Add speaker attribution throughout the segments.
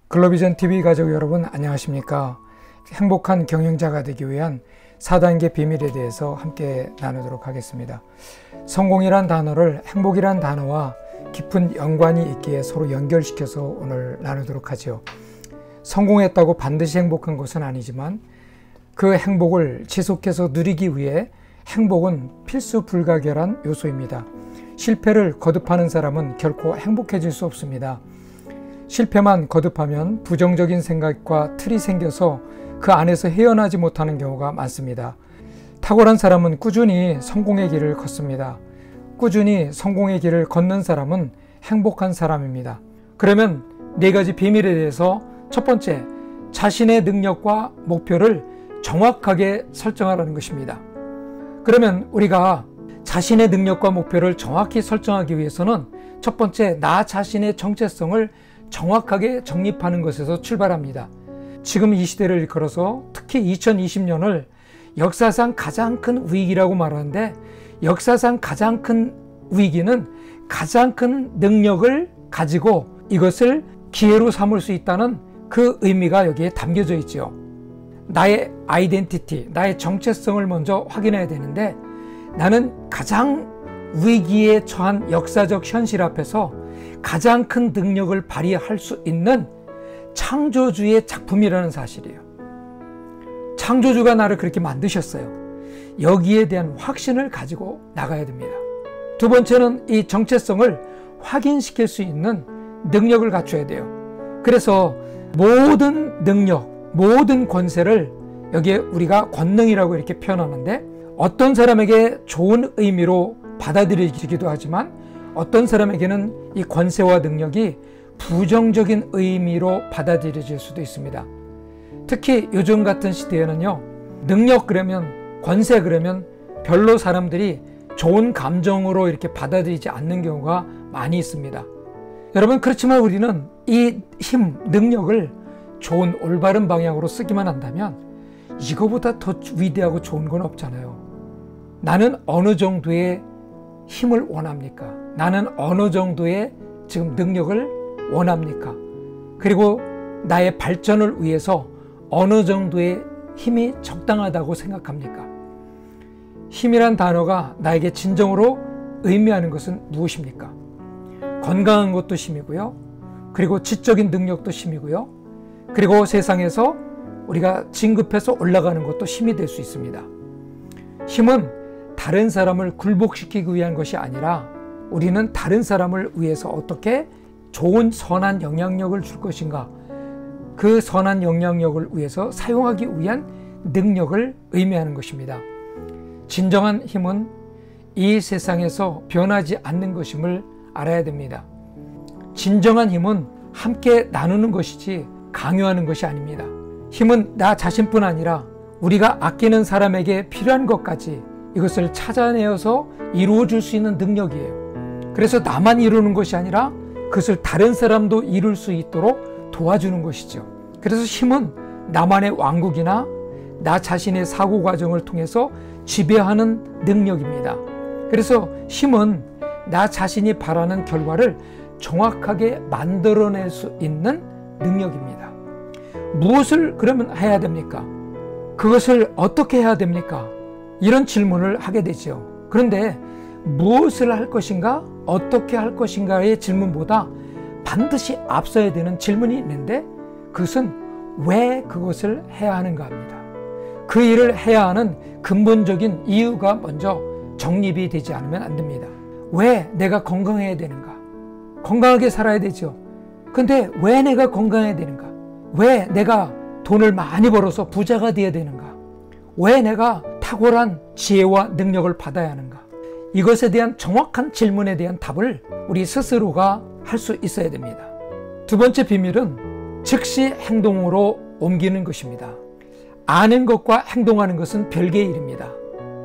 Speaker 1: 글로비전 TV 가족 여러분 안녕하십니까? 행복한 경영자가 되기 위한 4단계 비밀에 대해서 함께 나누도록 하겠습니다. 성공이란 단어를 행복이란 단어와 깊은 연관이 있기에 서로 연결시켜서 오늘 나누도록 하죠. 성공했다고 반드시 행복한 것은 아니지만 그 행복을 지속해서 누리기 위해 행복은 필수 불가결한 요소입니다. 실패를 거듭하는 사람은 결코 행복해질 수 없습니다. 실패만 거듭하면 부정적인 생각과 틀이 생겨서 그 안에서 헤어나지 못하는 경우가 많습니다. 탁월한 사람은 꾸준히 성공의 길을 걷습니다. 꾸준히 성공의 길을 걷는 사람은 행복한 사람입니다. 그러면 4가지 비밀에 대해서 첫 번째, 자신의 능력과 목표를 정확하게 설정하라는 것입니다. 그러면 우리가 자신의 능력과 목표를 정확히 설정하기 위해서는 첫 번째, 나 자신의 정체성을 정확하게 정립하는 것에서 출발합니다. 지금 이 시대를 일컬어서 특히 2020년을 역사상 가장 큰 위기라고 말하는데, 역사상 가장 큰 위기는 가장 큰 능력을 가지고 이것을 기회로 삼을 수 있다는 그 의미가 여기에 담겨져 있죠. 나의 아이덴티티, 나의 정체성을 먼저 확인해야 되는데, 나는 가장 위기에 처한 역사적 현실 앞에서 가장 큰 능력을 발휘할 수 있는 창조주의 작품이라는 사실이에요. 창조주가 나를 그렇게 만드셨어요. 여기에 대한 확신을 가지고 나가야 됩니다. 두 번째는 이 정체성을 확인시킬 수 있는 능력을 갖춰야 돼요. 그래서 모든 능력, 모든 권세를 여기에 우리가 권능이라고 이렇게 표현하는데, 어떤 사람에게 좋은 의미로 받아들여지기도 하지만 어떤 사람에게는 이 권세와 능력이 부정적인 의미로 받아들여질 수도 있습니다. 특히 요즘 같은 시대에는요, 능력 그러면, 권세 그러면 별로 사람들이 좋은 감정으로 이렇게 받아들이지 않는 경우가 많이 있습니다. 여러분, 그렇지만 우리는 이 힘, 능력을 좋은 올바른 방향으로 쓰기만 한다면 이거보다 더 위대하고 좋은 건 없잖아요. 나는 어느 정도의 힘을 원합니까? 나는 어느 정도의 지금 능력을 원합니까? 그리고 나의 발전을 위해서 어느 정도의 힘이 적당하다고 생각합니까? 힘이란 단어가 나에게 진정으로 의미하는 것은 무엇입니까? 건강한 것도 힘이고요. 그리고 지적인 능력도 힘이고요. 그리고 세상에서 우리가 진급해서 올라가는 것도 힘이 될 수 있습니다. 힘은 다른 사람을 굴복시키기 위한 것이 아니라 우리는 다른 사람을 위해서 어떻게 좋은 선한 영향력을 줄 것인가, 그 선한 영향력을 위해서 사용하기 위한 능력을 의미하는 것입니다. 진정한 힘은 이 세상에서 변하지 않는 것임을 알아야 됩니다. 진정한 힘은 함께 나누는 것이지 강요하는 것이 아닙니다. 힘은 나 자신뿐 아니라 우리가 아끼는 사람에게 필요한 것까지 이것을 찾아내어서 이루어줄 수 있는 능력이에요. 그래서 나만 이루는 것이 아니라 그것을 다른 사람도 이룰 수 있도록 도와주는 것이죠. 그래서 힘은 나만의 왕국이나 나 자신의 사고 과정을 통해서 지배하는 능력입니다. 그래서 힘은 나 자신이 바라는 결과를 정확하게 만들어낼 수 있는 능력입니다. 무엇을 그러면 해야 됩니까? 그것을 어떻게 해야 됩니까? 이런 질문을 하게 되죠. 그런데 무엇을 할 것인가, 어떻게 할 것인가의 질문보다 반드시 앞서야 되는 질문이 있는데, 그것은 왜 그것을 해야 하는가 합니다. 그 일을 해야 하는 근본적인 이유가 먼저 정립이 되지 않으면 안 됩니다. 왜 내가 건강해야 되는가? 건강하게 살아야 되죠. 근데 왜 내가 건강해야 되는가? 왜 내가 돈을 많이 벌어서 부자가 되어야 되는가? 왜 내가 탁월한 지혜와 능력을 받아야 하는가? 이것에 대한 정확한 질문에 대한 답을 우리 스스로가 할 수 있어야 됩니다. 두 번째 비밀은 즉시 행동으로 옮기는 것입니다. 아는 것과 행동하는 것은 별개의 일입니다.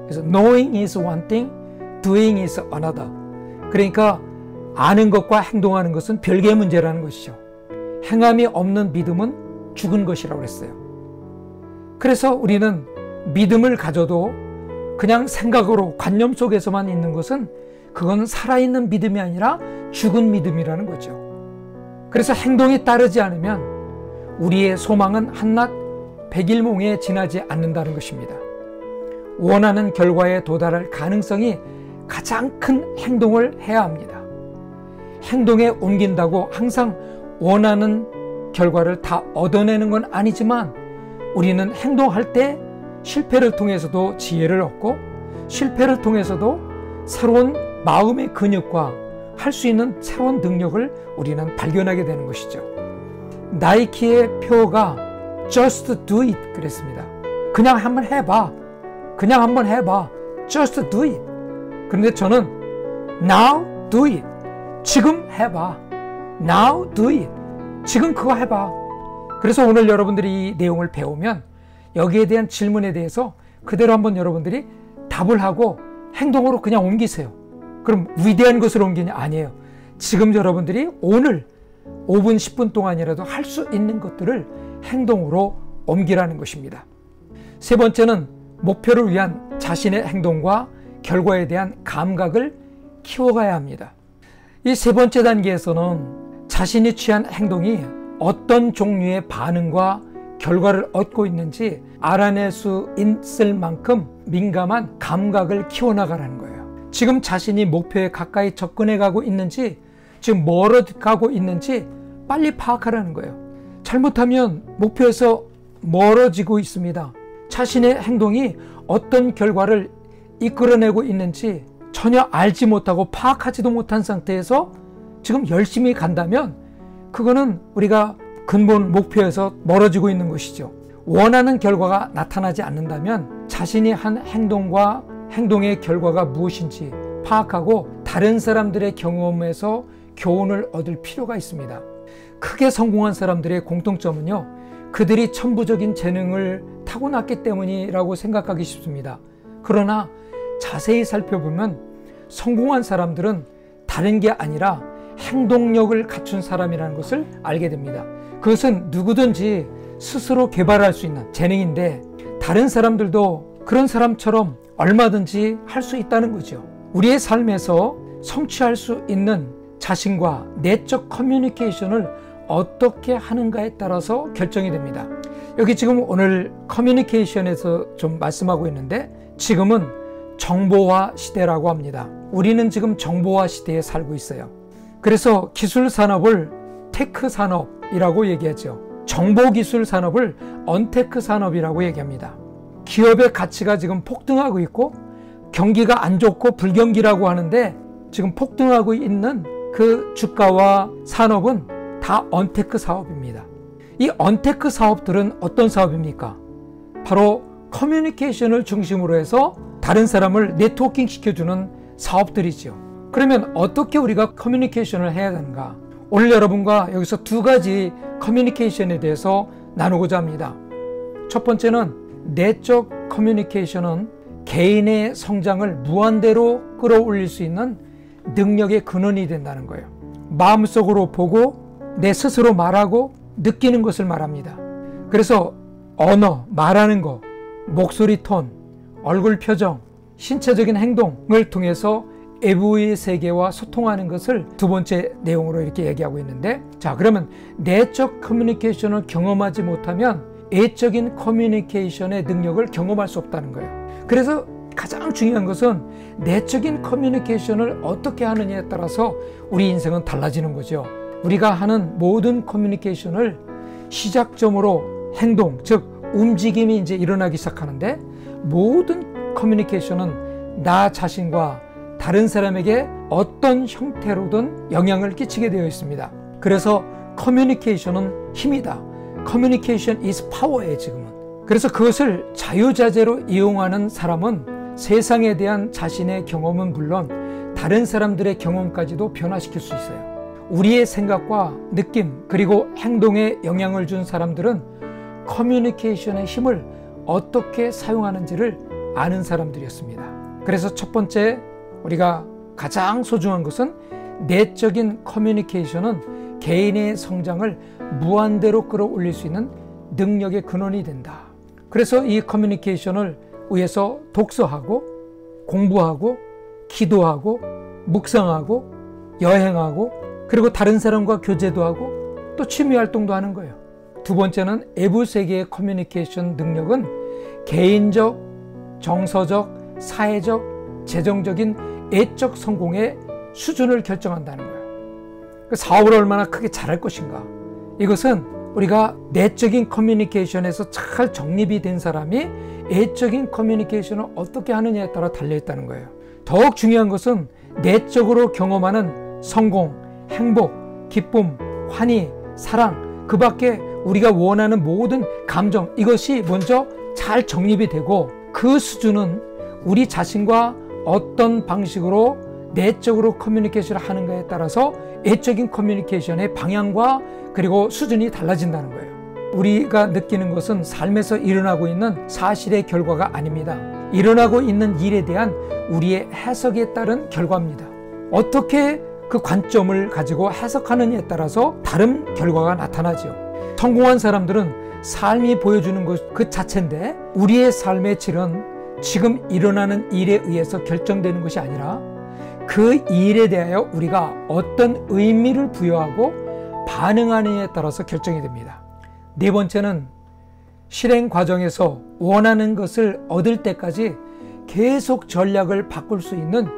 Speaker 1: 그래서 knowing is one thing, doing is another. 그러니까 아는 것과 행동하는 것은 별개의 문제라는 것이죠. 행함이 없는 믿음은 죽은 것이라고 했어요. 그래서 우리는 믿음을 가져도 그냥 생각으로 관념 속에서만 있는 것은 그건 살아있는 믿음이 아니라 죽은 믿음이라는 거죠. 그래서 행동이 따르지 않으면 우리의 소망은 한낱 백일몽에 지나지 않는다는 것입니다. 원하는 결과에 도달할 가능성이 가장 큰 행동을 해야 합니다. 행동에 옮긴다고 항상 원하는 결과를 다 얻어내는 건 아니지만 우리는 행동할 때 실패를 통해서도 지혜를 얻고 실패를 통해서도 새로운 마음의 근육과 할 수 있는 새로운 능력을 우리는 발견하게 되는 것이죠. 나이키의 표어가 Just do it 그랬습니다. 그냥 한번 해봐. 그냥 한번 해봐. Just do it. 그런데 저는 Now do it. 지금 해봐. Now do it. 지금 그거 해봐. 그래서 오늘 여러분들이 이 내용을 배우면 여기에 대한 질문에 대해서 그대로 한번 여러분들이 답을 하고 행동으로 그냥 옮기세요. 그럼 위대한 것을 옮기냐? 아니에요. 지금 여러분들이 오늘 5분, 10분 동안이라도 할 수 있는 것들을 행동으로 옮기라는 것입니다. 세 번째는 목표를 위한 자신의 행동과 결과에 대한 감각을 키워가야 합니다. 이 세 번째 단계에서는 자신이 취한 행동이 어떤 종류의 반응과 결과를 얻고 있는지 알아낼 수 있을 만큼 민감한 감각을 키워나가라는 거예요. 지금 자신이 목표에 가까이 접근해 가고 있는지 지금 멀어가고 있는지 빨리 파악하라는 거예요. 잘못하면 목표에서 멀어지고 있습니다. 자신의 행동이 어떤 결과를 이끌어내고 있는지 전혀 알지 못하고 파악하지도 못한 상태에서 지금 열심히 간다면 그거는 우리가 근본 목표에서 멀어지고 있는 것이죠. 원하는 결과가 나타나지 않는다면 자신이 한 행동과 행동의 결과가 무엇인지 파악하고 다른 사람들의 경험에서 교훈을 얻을 필요가 있습니다. 크게 성공한 사람들의 공통점은요, 그들이 천부적인 재능을 타고났기 때문이라고 생각하기 쉽습니다. 그러나 자세히 살펴보면 성공한 사람들은 다른 게 아니라 행동력을 갖춘 사람이라는 것을 알게 됩니다. 그것은 누구든지 스스로 개발할 수 있는 재능인데 다른 사람들도 그런 사람처럼 얼마든지 할 수 있다는 거죠. 우리의 삶에서 성취할 수 있는 자신과 내적 커뮤니케이션을 어떻게 하는가에 따라서 결정이 됩니다. 여기 지금 오늘 커뮤니케이션에서 좀 말씀하고 있는데 지금은 정보화 시대라고 합니다. 우리는 지금 정보화 시대에 살고 있어요. 그래서 기술 산업을 테크 산업이라고 얘기하죠. 정보기술 산업을 언테크 산업이라고 얘기합니다. 기업의 가치가 지금 폭등하고 있고 경기가 안 좋고 불경기라고 하는데 지금 폭등하고 있는 그 주가와 산업은 다 언테크 사업입니다. 이 언테크 사업들은 어떤 사업입니까? 바로 커뮤니케이션을 중심으로 해서 다른 사람을 네트워킹 시켜주는 사업들이죠. 그러면 어떻게 우리가 커뮤니케이션을 해야 하는가? 오늘 여러분과 여기서 두 가지 커뮤니케이션에 대해서 나누고자 합니다. 첫 번째는 내적 커뮤니케이션은 개인의 성장을 무한대로 끌어올릴 수 있는 능력의 근원이 된다는 거예요. 마음속으로 보고 내 스스로 말하고 느끼는 것을 말합니다. 그래서 언어, 말하는 거, 목소리 톤, 얼굴 표정, 신체적인 행동을 통해서 외부의 세계와 소통하는 것을 두 번째 내용으로 이렇게 얘기하고 있는데, 자, 그러면 내적 커뮤니케이션을 경험하지 못하면 외적인 커뮤니케이션의 능력을 경험할 수 없다는 거예요. 그래서 가장 중요한 것은 내적인 커뮤니케이션을 어떻게 하느냐에 따라서 우리 인생은 달라지는 거죠. 우리가 하는 모든 커뮤니케이션을 시작점으로 행동, 즉 움직임이 이제 일어나기 시작하는데, 모든 커뮤니케이션은 나 자신과 다른 사람에게 어떤 형태로든 영향을 끼치게 되어 있습니다. 그래서 커뮤니케이션은 힘이다. 커뮤니케이션 is power예요, 지금은. 그래서 그것을 자유자재로 이용하는 사람은 세상에 대한 자신의 경험은 물론 다른 사람들의 경험까지도 변화시킬 수 있어요. 우리의 생각과 느낌 그리고 행동에 영향을 준 사람들은 커뮤니케이션의 힘을 어떻게 사용하는지를 아는 사람들이었습니다. 그래서 첫 번째 우리가 가장 소중한 것은 내적인 커뮤니케이션은 개인의 성장을 무한대로 끌어올릴 수 있는 능력의 근원이 된다. 그래서 이 커뮤니케이션을 위해서 독서하고 공부하고 기도하고 묵상하고 여행하고 그리고 다른 사람과 교제도 하고 또 취미 활동도 하는 거예요. 두 번째는 외부 세계의 커뮤니케이션 능력은 개인적, 정서적, 사회적, 재정적인 애적 성공의 수준을 결정한다는 거예요. 사업을 얼마나 크게 잘할 것인가. 이것은 우리가 내적인 커뮤니케이션에서 잘 정립이 된 사람이 애적인 커뮤니케이션을 어떻게 하느냐에 따라 달려있다는 거예요. 더욱 중요한 것은 내적으로 경험하는 성공, 행복, 기쁨, 환희, 사랑, 그 밖에 우리가 원하는 모든 감정, 이것이 먼저 잘 정립이 되고 그 수준은 우리 자신과 어떤 방식으로 내적으로 커뮤니케이션을 하는가에 따라서 애적인 커뮤니케이션의 방향과 그리고 수준이 달라진다는 거예요. 우리가 느끼는 것은 삶에서 일어나고 있는 사실의 결과가 아닙니다. 일어나고 있는 일에 대한 우리의 해석에 따른 결과입니다. 어떻게 그 관점을 가지고 해석하느냐에 따라서 다른 결과가 나타나죠. 성공한 사람들은 삶이 보여주는 것 그 자체인데 우리의 삶의 질은 지금 일어나는 일에 의해서 결정되는 것이 아니라 그 일에 대하여 우리가 어떤 의미를 부여하고 반응하느냐에 따라서 결정이 됩니다. 네 번째는 실행 과정에서 원하는 것을 얻을 때까지 계속 전략을 바꿀 수 있는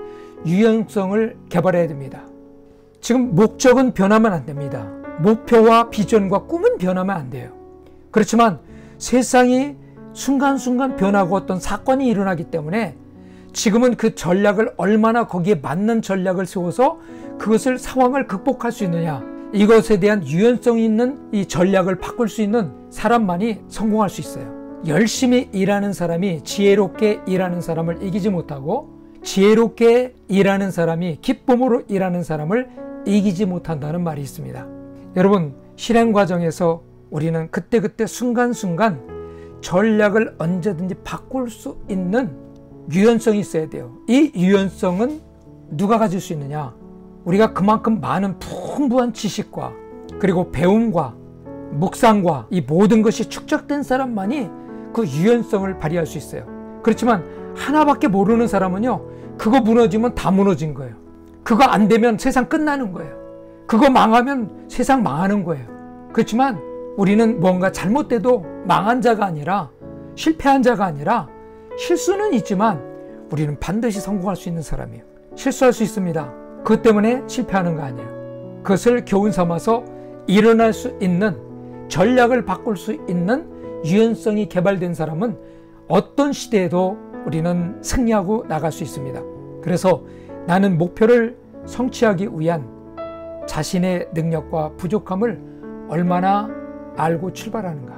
Speaker 1: 유연성을 개발해야 됩니다. 지금 목적은 변하면 안 됩니다. 목표와 비전과 꿈은 변하면 안 돼요. 그렇지만 세상이 순간순간 변하고 어떤 사건이 일어나기 때문에 지금은 그 전략을 얼마나 거기에 맞는 전략을 세워서 그것을 상황을 극복할 수 있느냐, 이것에 대한 유연성 있는 이 전략을 바꿀 수 있는 사람만이 성공할 수 있어요. 열심히 일하는 사람이 지혜롭게 일하는 사람을 이기지 못하고 지혜롭게 일하는 사람이 기쁨으로 일하는 사람을 이기지 못한다는 말이 있습니다. 여러분, 실행 과정에서 우리는 그때그때 순간순간 전략을 언제든지 바꿀 수 있는 유연성이 있어야 돼요. 이 유연성은 누가 가질 수 있느냐? 우리가 그만큼 많은 풍부한 지식과 그리고 배움과 묵상과 이 모든 것이 축적된 사람만이 그 유연성을 발휘할 수 있어요. 그렇지만 하나밖에 모르는 사람은요, 그거 무너지면 다 무너진 거예요. 그거 안 되면 세상 끝나는 거예요. 그거 망하면 세상 망하는 거예요. 그렇지만 우리는 뭔가 잘못돼도 망한 자가 아니라 실패한 자가 아니라 실수는 있지만 우리는 반드시 성공할 수 있는 사람이에요. 실수할 수 있습니다. 그것 때문에 실패하는 거 아니에요. 그것을 교훈 삼아서 일어날 수 있는 전략을 바꿀 수 있는 유연성이 개발된 사람은 어떤 시대에도 우리는 승리하고 나갈 수 있습니다. 그래서 나는 목표를 성취하기 위한 자신의 능력과 부족함을 얼마나 알고 출발하는가.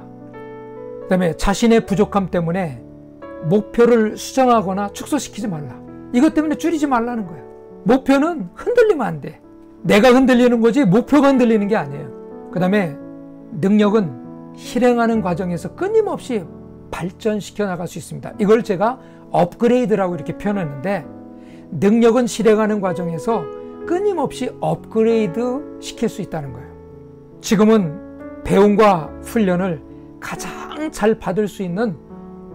Speaker 1: 그 다음에 자신의 부족함 때문에 목표를 수정하거나 축소시키지 말라. 이것 때문에 줄이지 말라는 거예요. 목표는 흔들리면 안 돼. 내가 흔들리는 거지 목표가 흔들리는 게 아니에요. 그 다음에 능력은 실행하는 과정에서 끊임없이 발전시켜 나갈 수 있습니다. 이걸 제가 업그레이드라고 이렇게 표현했는데, 능력은 실행하는 과정에서 끊임없이 업그레이드 시킬 수 있다는 거예요. 지금은 배움과 훈련을 가장 잘 받을 수 있는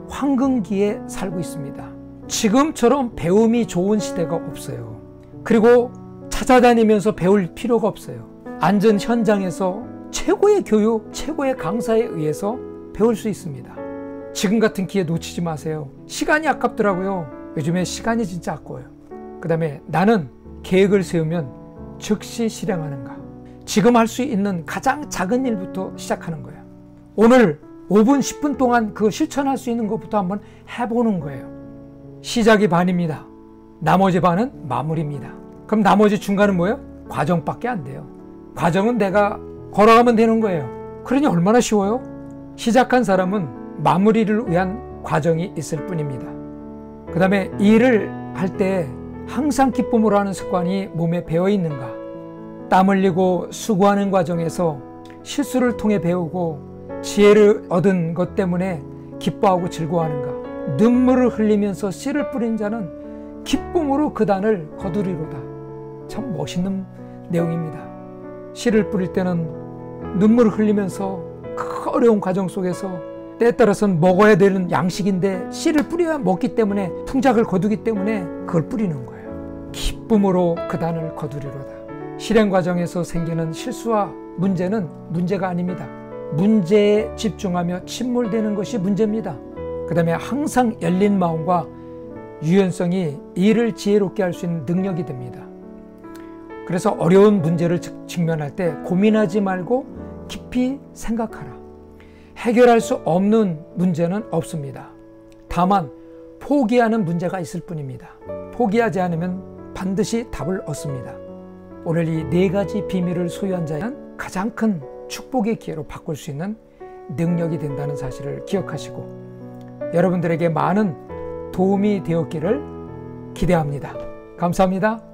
Speaker 1: 황금기에 살고 있습니다. 지금처럼 배움이 좋은 시대가 없어요. 그리고 찾아다니면서 배울 필요가 없어요. 앉은 현장에서 최고의 교육, 최고의 강사에 의해서 배울 수 있습니다. 지금 같은 기회 놓치지 마세요. 시간이 아깝더라고요. 요즘에 시간이 진짜 아까워요. 그 다음에 나는 계획을 세우면 즉시 실행하는가. 지금 할 수 있는 가장 작은 일부터 시작하는 거예요. 오늘 5분, 10분 동안 그 실천할 수 있는 것부터 한번 해보는 거예요. 시작이 반입니다. 나머지 반은 마무리입니다. 그럼 나머지 중간은 뭐예요? 과정밖에 안 돼요. 과정은 내가 걸어가면 되는 거예요. 그러니 얼마나 쉬워요? 시작한 사람은 마무리를 위한 과정이 있을 뿐입니다. 그 다음에 일을 할 때 항상 기쁨으로 하는 습관이 몸에 배어 있는가? 땀 흘리고 수고하는 과정에서 실수를 통해 배우고 지혜를 얻은 것 때문에 기뻐하고 즐거워하는가? 눈물을 흘리면서 씨를 뿌린 자는 기쁨으로 그 단을 거두리로다. 참 멋있는 내용입니다. 씨를 뿌릴 때는 눈물을 흘리면서 그 어려운 과정 속에서 때에 따라서는 먹어야 되는 양식인데 씨를 뿌려야 먹기 때문에 풍작을 거두기 때문에 그걸 뿌리는 거예요. 기쁨으로 그 단을 거두리로다. 실행 과정에서 생기는 실수와 문제는 문제가 아닙니다. 문제에 집중하며 침몰되는 것이 문제입니다. 그 다음에 항상 열린 마음과 유연성이 일을 지혜롭게 할 수 있는 능력이 됩니다. 그래서 어려운 문제를 직면할 때 고민하지 말고 깊이 생각하라. 해결할 수 없는 문제는 없습니다. 다만 포기하는 문제가 있을 뿐입니다. 포기하지 않으면 반드시 답을 얻습니다. 오늘 이 4가지 비밀을 소유한 자는 가장 큰 축복의 기회로 바꿀 수 있는 능력이 된다는 사실을 기억하시고 여러분들에게 많은 도움이 되었기를 기대합니다. 감사합니다.